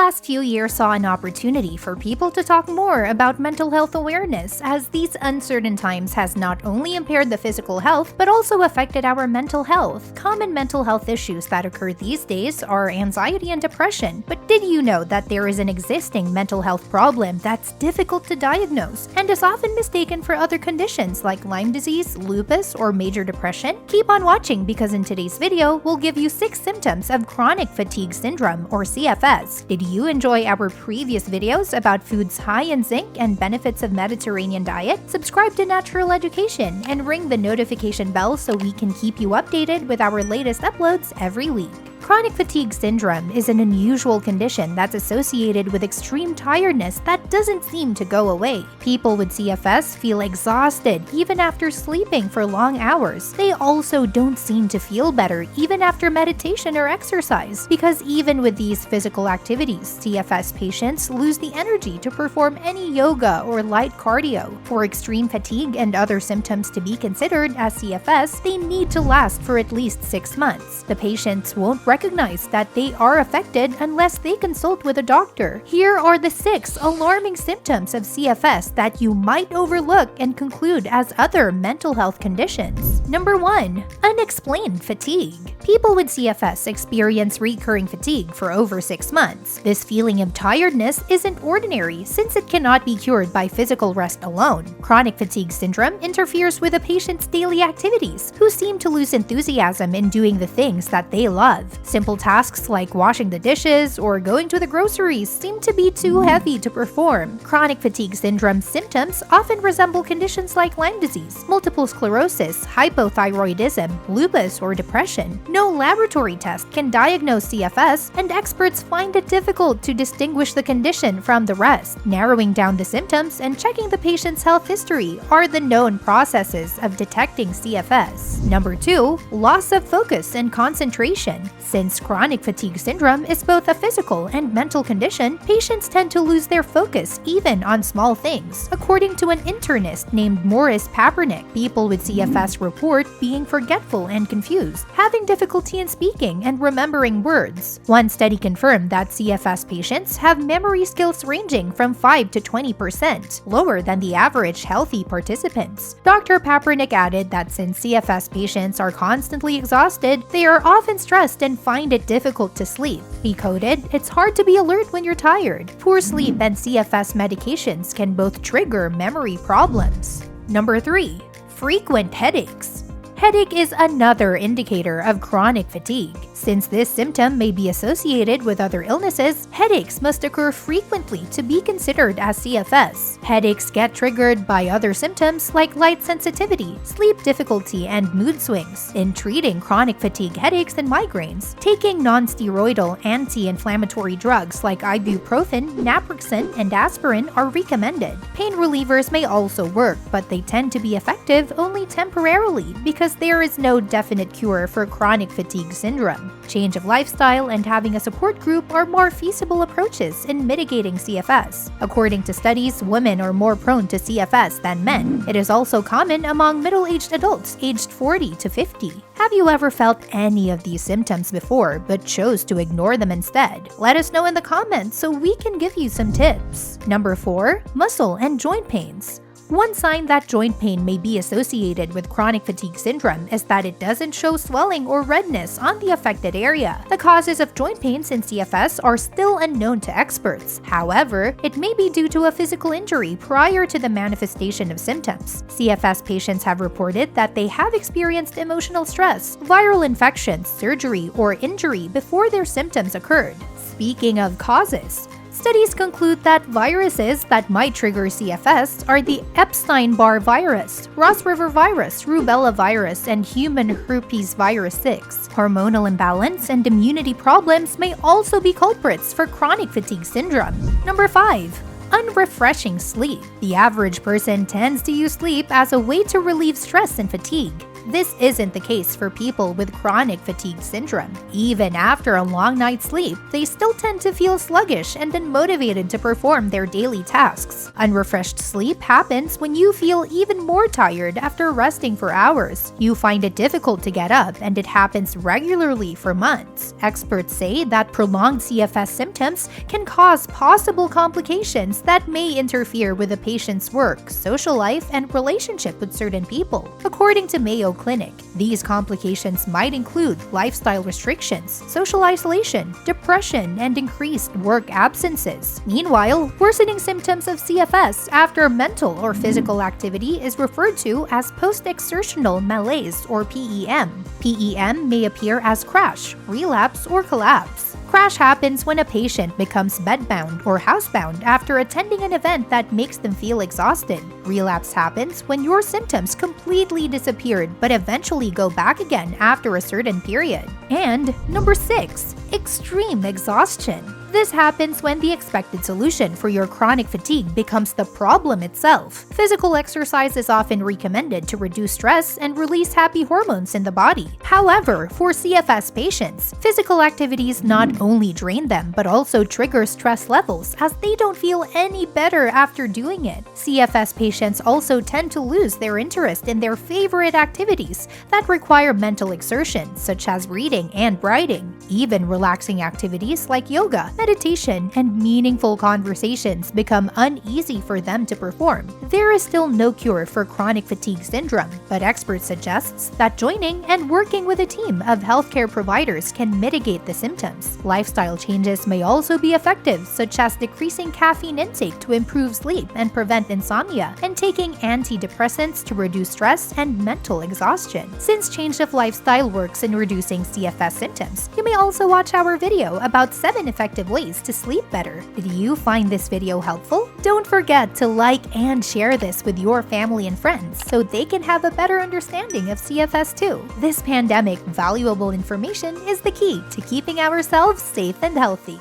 last few years saw an opportunity for people to talk more about mental health awareness, as these uncertain times has not only impaired the physical health but also affected our mental health. Common mental health issues that occur these days are anxiety and depression, but did you know that there is an existing mental health problem that's difficult to diagnose and is often mistaken for other conditions like Lyme disease, lupus, or major depression? Keep on watching, because in today's video, we'll give you 6 symptoms of chronic fatigue syndrome or CFS. Did you enjoy our previous videos about foods high in zinc and benefits of Mediterranean diet? Subscribe to Natural Education and ring the notification bell so we can keep you updated with our latest uploads every week. Chronic fatigue syndrome is an unusual condition that's associated with extreme tiredness that doesn't seem to go away. People with CFS feel exhausted even after sleeping for long hours. They also don't seem to feel better even after meditation or exercise, because even with these physical activities, CFS patients lose the energy to perform any yoga or light cardio. For extreme fatigue and other symptoms to be considered as CFS, they need to last for at least 6 months. The patients won't recognize that they are affected unless they consult with a doctor. Here are the 6 alarming symptoms of CFS that you might overlook and conclude as other mental health conditions. Number 1. Unexplained fatigue. People with CFS experience recurring fatigue for over 6 months. This feeling of tiredness isn't ordinary, since it cannot be cured by physical rest alone. Chronic fatigue syndrome interferes with a patient's daily activities, who seem to lose enthusiasm in doing the things that they love. Simple tasks like washing the dishes or going to the groceries seem to be too heavy to perform. Chronic fatigue syndrome symptoms often resemble conditions like Lyme disease, multiple sclerosis, hypothyroidism, lupus, or depression. No laboratory test can diagnose CFS, and experts find it difficult to distinguish the condition from the rest. Narrowing down the symptoms and checking the patient's health history are the known processes of detecting CFS. Number 2. Loss of focus and concentration. Since chronic fatigue syndrome is both a physical and mental condition, patients tend to lose their focus even on small things. According to an internist named Morris Papernick, people with CFS report being forgetful and confused, having difficulty in speaking and remembering words. One study confirmed that CFS patients have memory skills ranging from 5 to 20%, lower than the average healthy participants. Dr. Papernick added that since CFS patients are constantly exhausted, they are often stressed and find it difficult to sleep. He quoted, "It's hard to be alert when you're tired. Poor sleep and CFS medications can both trigger memory problems." Number 3. Frequent headaches. Headache is another indicator of chronic fatigue. Since this symptom may be associated with other illnesses, headaches must occur frequently to be considered as CFS. Headaches get triggered by other symptoms like light sensitivity, sleep difficulty, and mood swings. In treating chronic fatigue headaches and migraines, taking non-steroidal anti-inflammatory drugs like ibuprofen, naproxen, and aspirin are recommended. Pain relievers may also work, but they tend to be effective only temporarily because there is no definite cure for chronic fatigue syndrome. Change of lifestyle and having a support group are more feasible approaches in mitigating CFS. According to studies, women are more prone to CFS than men. It is also common among middle-aged adults aged 40 to 50. Have you ever felt any of these symptoms before but chose to ignore them instead? Let us know in the comments so we can give you some tips. Number 4. Muscle and joint pains. One sign that joint pain may be associated with chronic fatigue syndrome is that it doesn't show swelling or redness on the affected area. The causes of joint pains in CFS are still unknown to experts. However, it may be due to a physical injury prior to the manifestation of symptoms. CFS patients have reported that they have experienced emotional stress, viral infections, surgery, or injury before their symptoms occurred. Speaking of causes, studies conclude that viruses that might trigger CFS are the Epstein-Barr virus, Ross River virus, rubella virus, and human herpes virus 6. Hormonal imbalance and immunity problems may also be culprits for chronic fatigue syndrome. Number 5. Unrefreshing sleep. The average person tends to use sleep as a way to relieve stress and fatigue. This isn't the case for people with chronic fatigue syndrome. Even after a long night's sleep, they still tend to feel sluggish and unmotivated to perform their daily tasks. Unrefreshed sleep happens when you feel even more tired after resting for hours. You find it difficult to get up, and it happens regularly for months. Experts say that prolonged CFS symptoms can cause possible complications that may interfere with a patient's work, social life, and relationship with certain people. According to Mayo Clinic, these complications might include lifestyle restrictions, social isolation, depression, and increased work absences. Meanwhile, worsening symptoms of CFS after mental or physical activity is referred to as post-exertional malaise or PEM. PEM may appear as crash, relapse, or collapse. Crash happens when a patient becomes bedbound or housebound after attending an event that makes them feel exhausted. Relapse happens when your symptoms completely disappeared but eventually go back again after a certain period. And number 6, extreme exhaustion. This happens when the expected solution for your chronic fatigue becomes the problem itself. Physical exercise is often recommended to reduce stress and release happy hormones in the body. However, for CFS patients, physical activities not only drain them but also trigger stress levels as they don't feel any better after doing it. CFS patients also tend to lose their interest in their favorite activities that require mental exertion, such as reading and writing. Even relaxing activities like yoga, meditation, and meaningful conversations become uneasy for them to perform. There is still no cure for chronic fatigue syndrome, but experts suggest that joining and working with a team of healthcare providers can mitigate the symptoms. Lifestyle changes may also be effective, such as decreasing caffeine intake to improve sleep and prevent insomnia, and taking antidepressants to reduce stress and mental exhaustion. Since change of lifestyle works in reducing CFS symptoms, you may also watch our video about 7 effective ways to sleep better. Did you find this video helpful? Don't forget to like and share this with your family and friends so they can have a better understanding of CFS too. This pandemic, valuable information is the key to keeping ourselves safe and healthy.